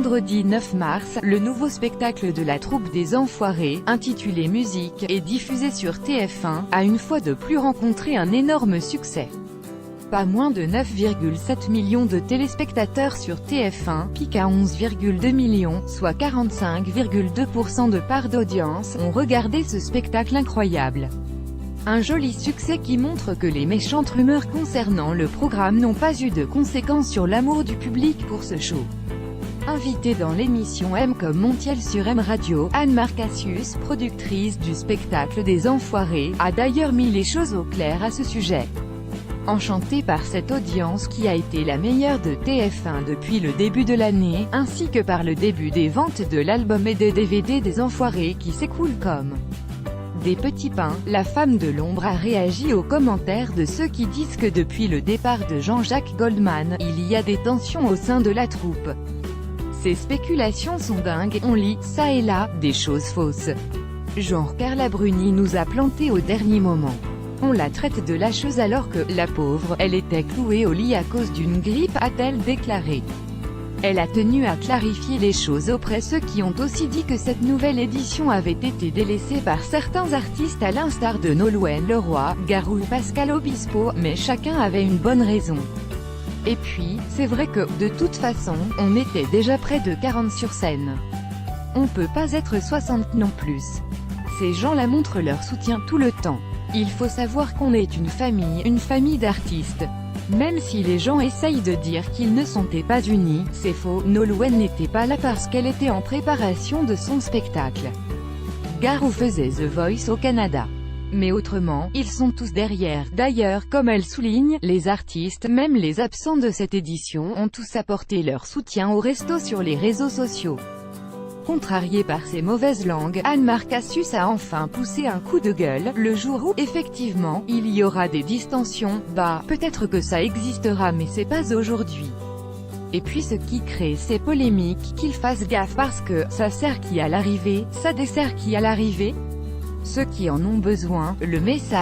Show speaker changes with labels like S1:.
S1: vendredi 9 mars, le nouveau spectacle de la troupe des Enfoirés, intitulé Musique, et diffusé sur TF1, a une fois de plus rencontré un énorme succès. Pas moins de 9,7 millions de téléspectateurs sur TF1, pique à 11,2 millions, soit 45,2% de part d'audience, ont regardé ce spectacle incroyable. Un joli succès qui montre que les méchantes rumeurs concernant le programme n'ont pas eu de conséquences sur l'amour du public pour ce show. Invitée dans l'émission M comme Montiel sur M Radio, Anne-Marc Cassius, productrice du spectacle des Enfoirés, a d'ailleurs mis les choses au clair à ce sujet. Enchantée par cette audience qui a été la meilleure de TF1 depuis le début de l'année, ainsi que par le début des ventes de l'album et des DVD des Enfoirés qui s'écoulent comme des petits pains, la femme de l'ombre a réagi aux commentaires de ceux qui disent que depuis le départ de Jean-Jacques Goldman, il y a des tensions au sein de la troupe. Ces spéculations sont dingues, on lit, ça et là, des choses fausses. Genre Carla Bruni nous a planté au dernier moment. On la traite de lâcheuse alors que, la pauvre, elle était clouée au lit à cause d'une grippe, a-t-elle déclaré. Elle a tenu à clarifier les choses auprès ceux qui ont aussi dit que cette nouvelle édition avait été délaissée par certains artistes à l'instar de Nolwenn Leroy, Garou ou Pascal Obispo, mais chacun avait une bonne raison. Et puis, c'est vrai que, de toute façon, on était déjà près de 40 sur scène. On peut pas être 60 non plus. Ces gens-là montrent leur soutien tout le temps. Il faut savoir qu'on est une famille d'artistes. Même si les gens essayent de dire qu'ils ne sont pas unis, c'est faux, Nolwenn n'était pas là parce qu'elle était en préparation de son spectacle. Garou faisait The Voice au Canada. Mais autrement, ils sont tous derrière. D'ailleurs, comme elle souligne, les artistes, même les absents de cette édition, ont tous apporté leur soutien au resto sur les réseaux sociaux. Contrariée par ces mauvaises langues, Anne-Marc Cassius a enfin poussé un coup de gueule, le jour où, effectivement, il y aura des distensions, bah, peut-être que ça existera mais c'est pas aujourd'hui. Et puis ce qui crée ces polémiques, qu'ils fassent gaffe parce que, ça sert qui à l'arrivée, ça dessert qui à l'arrivée. Ceux qui en ont besoin, le message.